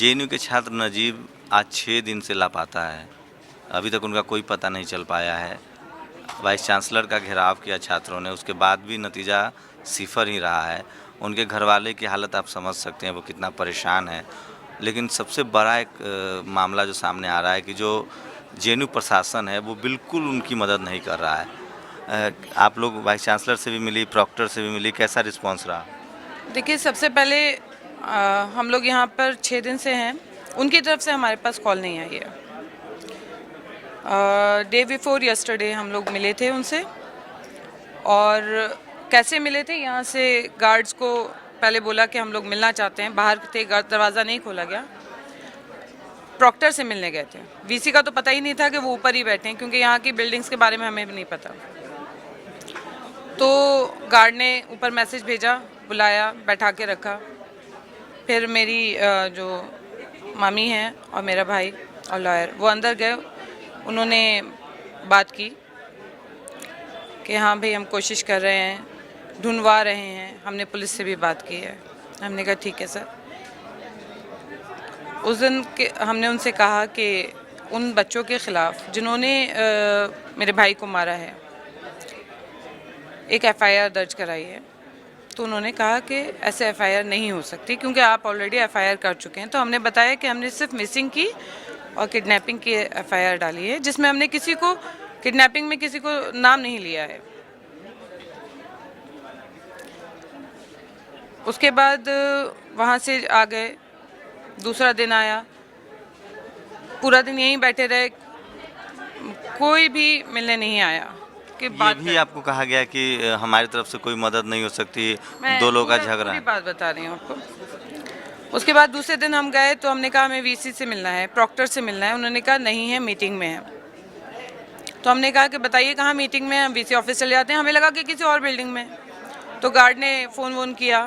JNU के छात्र नजीब आज 6 दिन से लापता है। अभी तक उनका कोई पता नहीं चल पाया है। वाइस चांसलर का घेराव किया छात्रों ने, उसके बाद भी नतीजा सिफर ही रहा है। उनके घर वाले की हालत आप समझ सकते हैं, वो कितना परेशान है। लेकिन सबसे बड़ा एक मामला जो सामने आ रहा है कि जो जेएनयू प्रशासन है वो बिल्कुल उनकी मदद नहीं कर रहा है। आप लोग वाइस चांसलर से भी मिली, प्रॉक्टर से भी मिली, कैसा रिस्पांस रहा? देखिए, सबसे पहले हम लोग यहाँ पर 6 दिन से हैं, उनकी तरफ से हमारे पास कॉल नहीं आई है। डे बिफोर यस्टरडे हम लोग मिले थे उनसे, और कैसे मिले थे, यहाँ से गार्ड्स को पहले बोला कि हम लोग मिलना चाहते हैं, बाहर थे, दरवाज़ा नहीं खोला गया। प्रॉक्टर से मिलने गए थे। वीसी का तो पता ही नहीं था कि वो ऊपर ही बैठे हैं, क्योंकि यहाँ की बिल्डिंग्स के बारे में हमें भी नहीं पता। तो गार्ड ने ऊपर मैसेज भेजा, बुलाया, बैठा के रखा। फिर मेरी जो मामी हैं और मेरा भाई और लॉयर, वो अंदर गए। उन्होंने बात की कि हाँ भाई, हम कोशिश कर रहे हैं, ढूंढवा रहे हैं। हमने पुलिस से भी बात की है। हमने कहा ठीक है सर। उस दिन हमने उनसे कहा कि उन बच्चों के ख़िलाफ़ जिन्होंने मेरे भाई को मारा है, एक एफआईआर दर्ज कराई है। तो उन्होंने कहा कि ऐसे एफआईआर नहीं हो सकती, क्योंकि आप ऑलरेडी एफआईआर कर चुके हैं। तो हमने बताया कि हमने सिर्फ मिसिंग की और किडनैपिंग की एफआईआर डाली है, जिसमें हमने किसी को, किडनैपिंग में किसी को नाम नहीं लिया है। उसके बाद वहाँ से आ गए। दूसरा दिन आया, पूरा दिन यहीं बैठे रहे, कोई भी मिलने नहीं आया। कि ये भी आपको कहा गया कि हमारी तरफ से कोई मदद नहीं हो सकती, दो लोगों का झगड़ा है। बात बता रही हूँ आपको। उसके बाद दूसरे दिन हम गए तो हमने कहा हमें वीसी से मिलना है, प्रॉक्टर से मिलना है। उन्होंने कहा नहीं है, मीटिंग में है। तो हमने कहा कि बताइए कहाँ मीटिंग में है, हम वीसी ऑफिस चले जाते हैं। हमें लगा कि किसी और बिल्डिंग में। तो गार्ड ने फ़ोन वोन किया,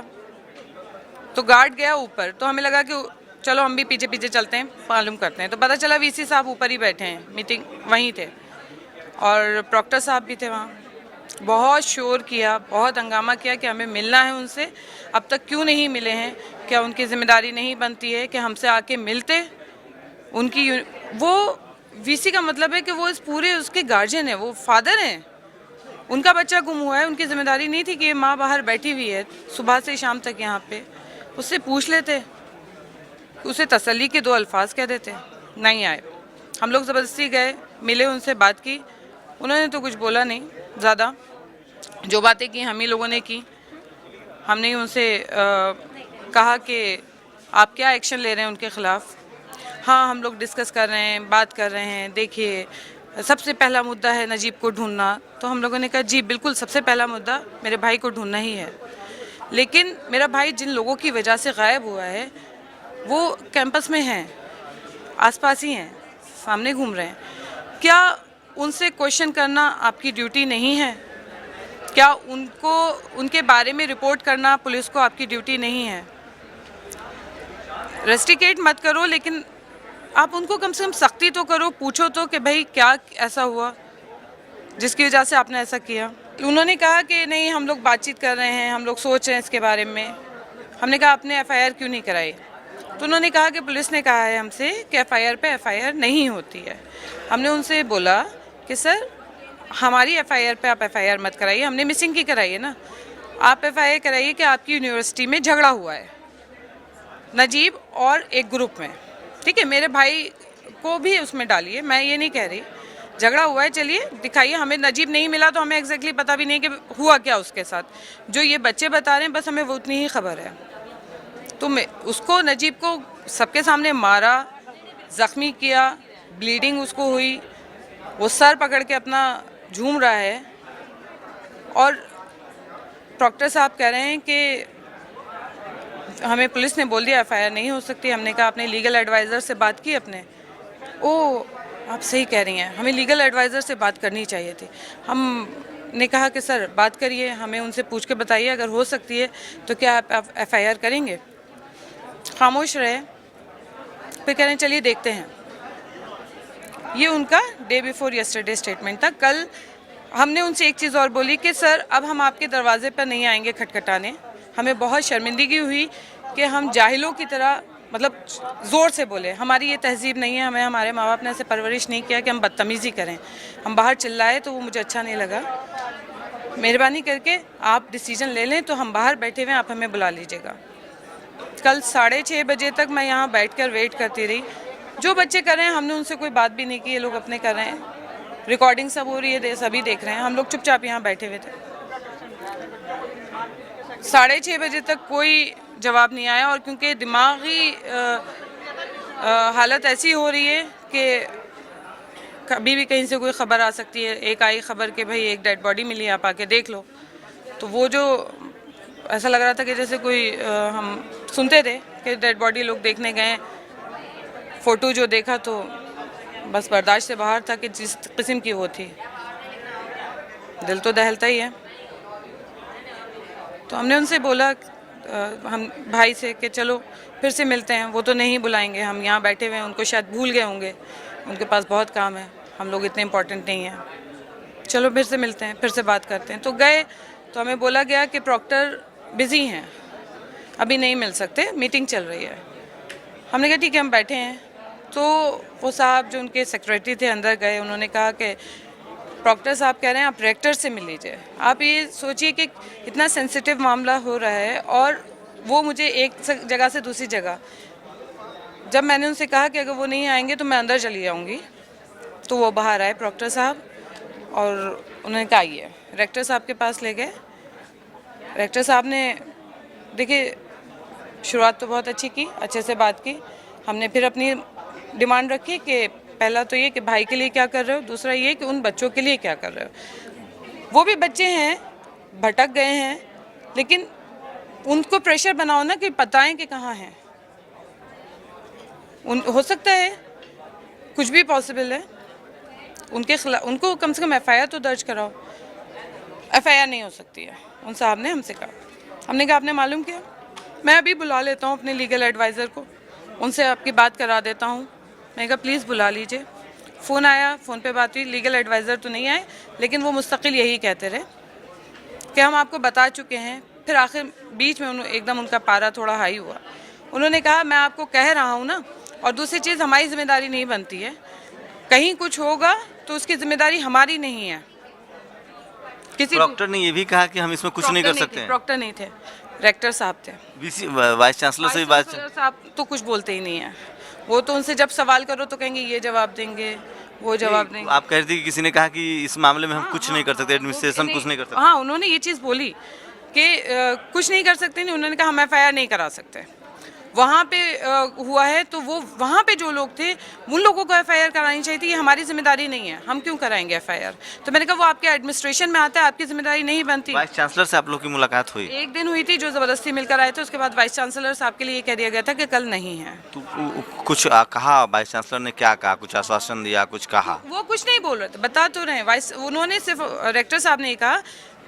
तो गार्ड गया ऊपर। तो हमें लगा कि चलो हम भी पीछे पीछे चलते हैं, मालूम करते हैं। तो पता चला वीसी साहब ऊपर ही बैठे हैं, मीटिंग वहीं थे, और प्रॉक्टर साहब भी थे वहाँ। बहुत शोर किया, बहुत हंगामा किया कि हमें मिलना है उनसे, अब तक क्यों नहीं मिले हैं, क्या उनकी जिम्मेदारी नहीं बनती है कि हमसे आके मिलते। उनकी वो वीसी का मतलब है कि वो इस पूरे उसके गार्जियन है, वो फादर हैं। उनका बच्चा गुम हुआ है, उनकी जिम्मेदारी नहीं थी कि ये माँ बाहर बैठी हुई है सुबह से शाम तक यहाँ पे, उससे पूछ लेते, उसे तसल्ली के 2 अल्फाज कह देते। नहीं आए। हम लोग ज़बरदस्ती गए, मिले, उनसे बात की। उन्होंने तो कुछ बोला नहीं ज़्यादा, जो बातें की हम ही लोगों ने की। हमने उनसे कहा कि आप क्या एक्शन ले रहे हैं उनके ख़िलाफ़। हाँ, हम लोग डिस्कस कर रहे हैं, बात कर रहे हैं। देखिए, सबसे पहला मुद्दा है नजीब को ढूंढना। तो हम लोगों ने कहा जी बिल्कुल, सबसे पहला मुद्दा मेरे भाई को ढूंढना ही है। लेकिन मेरा भाई जिन लोगों की वजह से गायब हुआ है वो कैंपस में हैं, आसपास ही हैं, सामने घूम रहे हैं। क्या उनसे क्वेश्चन करना आपकी ड्यूटी नहीं है? क्या उनको, उनके बारे में रिपोर्ट करना पुलिस को आपकी ड्यूटी नहीं है? रेस्टिकेट मत करो, लेकिन आप उनको कम से कम सख्ती तो करो, पूछो तो कि भाई क्या ऐसा हुआ जिसकी वजह से आपने ऐसा किया। उन्होंने कहा कि नहीं, हम लोग बातचीत कर रहे हैं, हम लोग सोच रहे हैं इसके बारे में। हमने कहा आपने एफआईआर क्यों नहीं कराई? तो उन्होंने कहा कि पुलिस ने कहा है हमसे कि एफआईआर पे एफआईआर नहीं होती है। हमने उनसे बोला कि सर, हमारी एफआईआर पे आप एफआईआर मत कराइए, हमने मिसिंग की कराई है ना। आप एफआईआर कराइए कि आपकी यूनिवर्सिटी में झगड़ा हुआ है नजीब और एक ग्रुप में, ठीक है। मेरे भाई को भी उसमें डालिए, मैं ये नहीं कह रही। झगड़ा हुआ है, चलिए दिखाइए। हमें नजीब नहीं मिला तो हमें एग्जैक्टली पता भी नहीं कि हुआ क्या उसके साथ। जो ये बच्चे बता रहे हैं बस हमें वो उतनी ही खबर है। तो मैं उसको, नजीब को सबके सामने मारा, ज़ख्मी किया, ब्लीडिंग उसको हुई, वो सर पकड़ के अपना झूम रहा है। और प्रॉक्टर साहब कह रहे हैं कि हमें पुलिस ने बोल दिया एफआईआर नहीं हो सकती। हमने कहा आपने लीगल एडवाइज़र से बात की अपने? ओ, आप सही कह रही हैं, हमें लीगल एडवाइज़र से बात करनी चाहिए थी। हमने कहा कि सर बात करिए, हमें उनसे पूछ के बताइए, अगर हो सकती है तो क्या आप एफआईआर करेंगे? खामोश रहे। फिर कह रहे हैं चलिए देखते हैं। ये उनका डे बिफोर यस्टरडे स्टेटमेंट था। कल हमने उनसे एक चीज़ और बोली कि सर अब हम आपके दरवाजे पर नहीं आएंगे खटखटाने। हमें बहुत शर्मिंदगी हुई कि हम जाहिलों की तरह मतलब ज़ोर से बोले। हमारी ये तहजीब नहीं है, हमें हमारे माँ बाप ने ऐसे परवरिश नहीं किया कि हम बदतमीज़ी करें। हम बाहर चिल्लाए तो वो मुझे अच्छा नहीं लगा। मेहरबानी करके आप डिसीजन ले लें, तो हम बाहर बैठे हुए हैं, आप हमें बुला लीजिएगा। कल 6:30 बजे तक मैं यहाँ बैठकर वेट करती रही। जो बच्चे कर रहे हैं, हमने उनसे कोई बात भी नहीं की, ये लोग अपने कर रहे हैं। रिकॉर्डिंग सब हो रही है, सभी देख रहे हैं, हम लोग चुपचाप यहाँ बैठे हुए थे। 6:30 बजे तक कोई जवाब नहीं आया, और क्योंकि दिमागी हालत ऐसी हो रही है कि कभी भी कहीं से कोई ख़बर आ सकती है। एक आई ख़बर कि भाई एक डेड बॉडी मिली, आप आके देख लो, तो वो जो ऐसा लग रहा था कि जैसे कोई हम सुनते थे कि डेड बॉडी लोग देखने गए, फ़ोटो जो देखा तो बस बर्दाश्त से बाहर था कि जिस किस्म की वो थी। दिल तो दहलता ही है। तो हमने उनसे बोला, हम भाई से, कि चलो फिर से मिलते हैं। वो तो नहीं बुलाएंगे, हम यहाँ बैठे हुए हैं, उनको शायद भूल गए होंगे, उनके पास बहुत काम है, हम लोग इतने इम्पोर्टेंट नहीं हैं, चलो फिर से मिलते हैं, फिर से बात करते हैं। तो गए तो हमें बोला गया कि प्रॉक्टर बिज़ी हैं, अभी नहीं मिल सकते, मीटिंग चल रही है। हमने कहा ठीक है, हम बैठे हैं। तो वो साहब जो उनके सेक्रेटरी थे अंदर गए, उन्होंने कहा कि प्रॉक्टर साहब कह रहे हैं आप रेक्टर से मिल लीजिए। आप ये सोचिए कि इतना सेंसिटिव मामला हो रहा है, और वो मुझे एक जगह से दूसरी जगह। जब मैंने उनसे कहा कि अगर वो नहीं आएंगे तो मैं अंदर चली जाऊंगी, तो वो बाहर आए प्रॉक्टर साहब, और उन्होंने कहा आइए। रेक्टर साहब के पास ले गए। रेक्टर साहब ने, देखिए, शुरुआत तो बहुत अच्छी की, अच्छे से बात की। हमने फिर अपनी डिमांड रखी कि पहला तो ये कि भाई के लिए क्या कर रहे हो, दूसरा ये कि उन बच्चों के लिए क्या कर रहे हो। वो भी बच्चे हैं, भटक गए हैं, लेकिन उनको प्रेशर बनाओ ना कि बताएं कि कहाँ हैं। हो सकता है कुछ भी पॉसिबल है, उनके खिलाफ उनको कम से कम एफआईआर तो दर्ज कराओ। एफआईआर नहीं हो सकती है, उन साहब ने हमसे कहा। हमने कहा आपने मालूम किया, मैं अभी बुला लेता हूँ अपने लीगल एडवाइज़र को, उनसे आपकी बात करा देता हूँ। मैंने कहा प्लीज़ बुला लीजिए। फ़ोन आया, फ़ोन पे बात हुई। लीगल एडवाइज़र तो नहीं आए, लेकिन वो मुस्तकिल यही कहते रहे कि हम आपको बता चुके हैं। फिर आखिर बीच में एकदम उनका पारा थोड़ा हाई हुआ। उन्होंने कहा मैं आपको कह रहा हूँ ना, और दूसरी चीज़ हमारी जिम्मेदारी नहीं बनती है, कहीं कुछ होगा तो उसकी जिम्मेदारी हमारी नहीं है। किसी प्रॉक्टर ने ये भी कहा कि हम इसमें कुछ नहीं कर सकते हैं। प्रॉक्टर नहीं थे, रेक्टर साहब थे। वाइस चांसलर से भी बात, साहब तो कुछ बोलते ही नहीं है। वो तो उनसे जब सवाल करो तो कहेंगे ये जवाब देंगे, वो जवाब देंगे। आप कह रही थी कि किसी ने कहा कि इस मामले में हम कुछ नहीं कर सकते, एडमिनिस्ट्रेशन कुछ नहीं कर सकते। हाँ, उन्होंने ये चीज़ बोली कि कुछ नहीं कर सकते। नहीं, उन्होंने कहा हम एफआईआर नहीं करा सकते। वहाँ पे हुआ है तो वो वहाँ पे जो लोग थे उन लोगों को एफआईआर करानी चाहिए थी। ये हमारी जिम्मेदारी नहीं है, हम क्यों कराएंगे एफआईआर। तो मैंने कहा वो आपके एडमिनिस्ट्रेशन में आता है, आपकी जिम्मेदारी नहीं बनती। वाइस चांसलर से आप लोग की मुलाकात हुई? एक दिन हुई थी, जो ज़बरदस्ती मिलकर आए थे। उसके बाद वाइस चांसलर साहब के लिए कह दिया गया था कि कल नहीं है। तो कुछ कहा वाइस चांसलर ने? क्या कहा? कुछ आश्वासन दिया, कुछ कहा? वो कुछ नहीं बोल रहे थे, बता तो रहे। उन्होंने सिर्फ, रेक्टर साहब ने कहा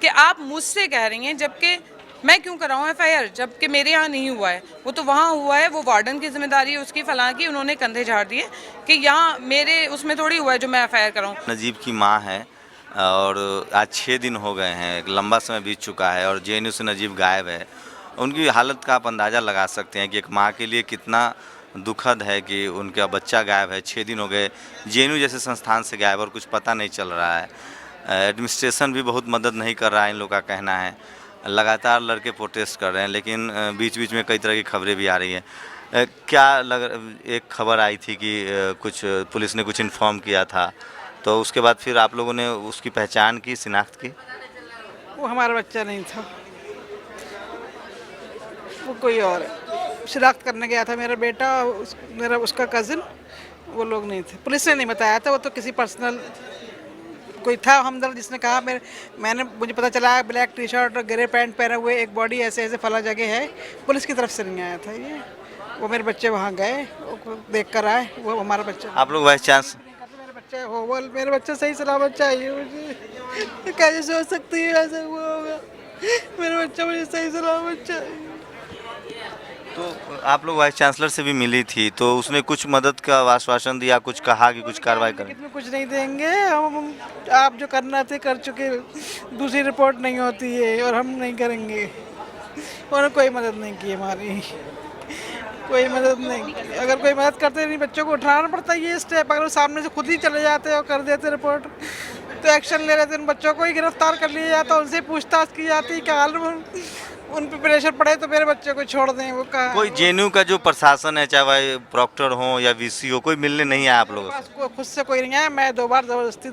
कि आप मुझसे कह रही हैं, जबकि मैं क्यों कराऊं एफआईआर, जबकि मेरे यहाँ नहीं हुआ है, वो तो वहाँ हुआ है, वो वार्डन की जिम्मेदारी है उसकी, फलां की। उन्होंने कंधे झाड़ दिए कि यहाँ मेरे उसमें थोड़ी हुआ है जो मैं एफआईआर कराऊं। नजीब की माँ है, और आज 6 दिन हो गए हैं, एक लंबा समय बीत चुका है, और जेएनयू से नजीब गायब है। उनकी हालत का आप अंदाज़ा लगा सकते हैं कि एक माँ के लिए कितना दुखद है कि उनका बच्चा गायब है। 6 दिन हो गए जेएनयू जैसे संस्थान से गायब, और कुछ पता नहीं चल रहा है। एडमिनिस्ट्रेशन भी बहुत मदद नहीं कर रहा है, इन लोग का कहना है। लगातार लड़के प्रोटेस्ट कर रहे हैं, लेकिन बीच बीच में कई तरह की खबरें भी आ रही हैं। एक खबर आई थी कि कुछ पुलिस ने कुछ इन्फॉर्म किया था, तो उसके बाद फिर आप लोगों ने उसकी पहचान की, शिनाख्त की? वो हमारा बच्चा नहीं था, वो कोई और है। शिनाख्त करने गया था मेरा बेटा, मेरा उसका कज़न, वो लोग नहीं थे। पुलिस ने नहीं बताया था, वो तो किसी पर्सनल कोई था हमदर्द, जिसने कहा। मुझे पता चला ब्लैक टी शर्ट और ग्रे पैंट पहने हुए एक बॉडी ऐसे ऐसे फला जगह है। पुलिस की तरफ से नहीं आया था ये। वो मेरे बच्चे वहाँ गए, देख कर आए, वो हमारा बच्चा। आप लोग वाइस चांस मेरा बच्चा हो, वो मेरा बच्चा सही सलामत चाहिए मुझे। कैसे सोच सकती है ऐसा हुआ होगा? मेरा बच्चा मुझे सही सलामत चाहिए। तो आप लोग वाइस चांसलर से भी मिली थी, तो उसने कुछ मदद का आश्वासन दिया, कुछ कहा कि कुछ कार्रवाई करें? कुछ नहीं देंगे हम, आप जो करना थे कर चुके, दूसरी रिपोर्ट नहीं होती है और हम नहीं करेंगे। और कोई मदद नहीं की हमारी। कोई मदद नहीं। अगर कोई मदद करते नहीं, बच्चों को उठाना पड़ता है ये स्टेप। अगर वो सामने से खुद ही चले जाते और कर देते रिपोर्ट, तो एक्शन ले लेते, उन बच्चों को ही गिरफ्तार कर लिया जाता, उनसे पूछताछ की जाती कि हाल में उन पे प्रेशर पड़े तो मेरे बच्चे को छोड़ दें। वो कहा कोई जेएनयू का जो प्रशासन है, चाहे वह प्रॉक्टर हो या वीसी हो, कोई मिलने नहीं आया आप लोगों से? पास खुद से कोई नहीं आया। मैं 2 बार ज़बरदस्ती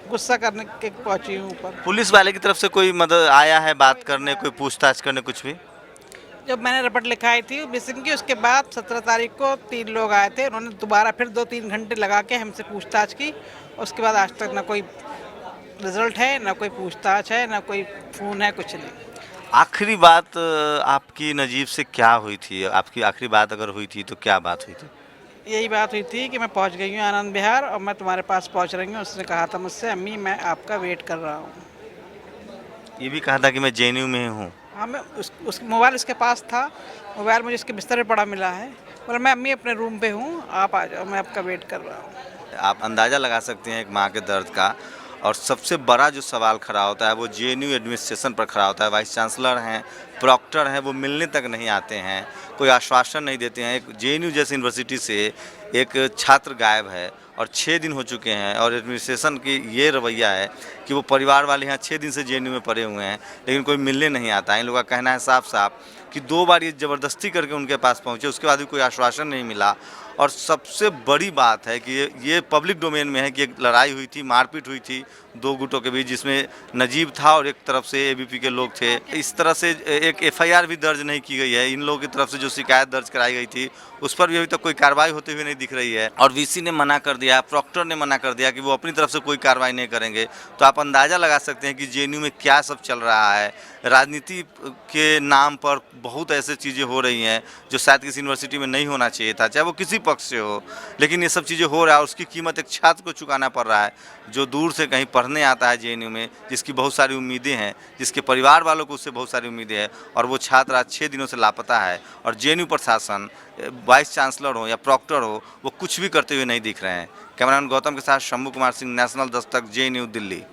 गुस्सा करने के पहुंची हूँ ऊपर। पुलिस वाले की तरफ से कोई मदद आया है बात करने, कोई पूछताछ करने, कुछ भी? जब मैंने रिपोर्ट लिखाई थी मिसिंग की, उसके बाद 17 तारीख को 3 लोग आए थे। उन्होंने दोबारा फिर 2-3 घंटे लगा के हमसे पूछताछ की। उसके बाद आज तक ना कोई रिजल्ट है, ना कोई पूछताछ है, ना कोई फ़ोन है, कुछ नहीं। आखिरी बात आपकी नजीब से क्या हुई थी? आपकी आखिरी बात अगर हुई थी तो क्या बात हुई थी? यही बात हुई थी कि मैं पहुंच गई हूँ आनंद विहार और मैं तुम्हारे पास पहुंच रही हूँ। उसने कहा था मुझसे, अम्मी मैं आपका वेट कर रहा हूँ। ये भी कहा था कि मैं जेएनयू में हूँ। हाँ, मैं उस मोबाइल उसके पास था। मोबाइल मुझे उसके बिस्तर पे पड़ा मिला है। बोला मैं अम्मी अपने रूम पे हूँ, आप आ जाओ, मैं आपका वेट कर रहा हूँ। आप अंदाज़ा लगा सकते हैं एक माँ के दर्द का। और सबसे बड़ा जो सवाल खड़ा होता है वो जेएनयू एडमिनिस्ट्रेशन पर खड़ा होता है। वाइस चांसलर हैं, प्रॉक्टर हैं, वो मिलने तक नहीं आते हैं, कोई आश्वासन नहीं देते हैं। एक जेएनयू जैसी यूनिवर्सिटी से एक छात्र गायब है और 6 दिन हो चुके हैं, और एडमिनिस्ट्रेशन की ये रवैया है कि वो परिवार वाले यहाँ 6 दिन से जेएनयू में पड़े हुए हैं, लेकिन कोई मिलने नहीं आता है। इन लोगों का कहना है साफ साफ कि 2 बार ये ज़बरदस्ती करके उनके पास पहुँचे, उसके बाद भी कोई आश्वासन नहीं मिला। और सबसे बड़ी बात है कि ये पब्लिक डोमेन में है कि एक लड़ाई हुई थी, मारपीट हुई थी 2 गुटों के बीच, जिसमें नजीब था और एक तरफ से एबीपी के लोग थे। इस तरह से एक एफआईआर भी दर्ज नहीं की गई है। इन लोगों की तरफ से जो शिकायत दर्ज कराई गई थी उस पर भी अभी तक कोई कार्रवाई होते हुए नहीं दिख रही है। और वीसी ने मना कर दिया, प्रॉक्टर ने मना कर दिया कि वो अपनी तरफ से कोई कार्रवाई नहीं करेंगे। तो आप अंदाज़ा लगा सकते हैं कि जेएनयू में क्या सब चल रहा है। राजनीति के नाम पर बहुत ऐसे चीज़ें हो रही हैं जो शायद किसी यूनिवर्सिटी में नहीं होना चाहिए था, चाहे वो किसी पक्ष से हो, लेकिन ये सब चीज़ें हो रहा है। और उसकी कीमत एक छात्र को चुकाना पड़ रहा है जो दूर से कहीं पढ़ने आता है जेएनयू में, जिसकी बहुत सारी उम्मीदें हैं, जिसके परिवार वालों को उससे बहुत सारी उम्मीदें हैं, और वो छात्र आज 6 दिनों से लापता है। और जेएनयू प्रशासन, वाइस चांसलर हो या प्रॉक्टर हो, वो कुछ भी करते हुए नहीं दिख रहे हैं। कैमरामैन गौतम के साथ शंभू कुमार सिंह, नेशनल दस्तक, जेएनयू, दिल्ली।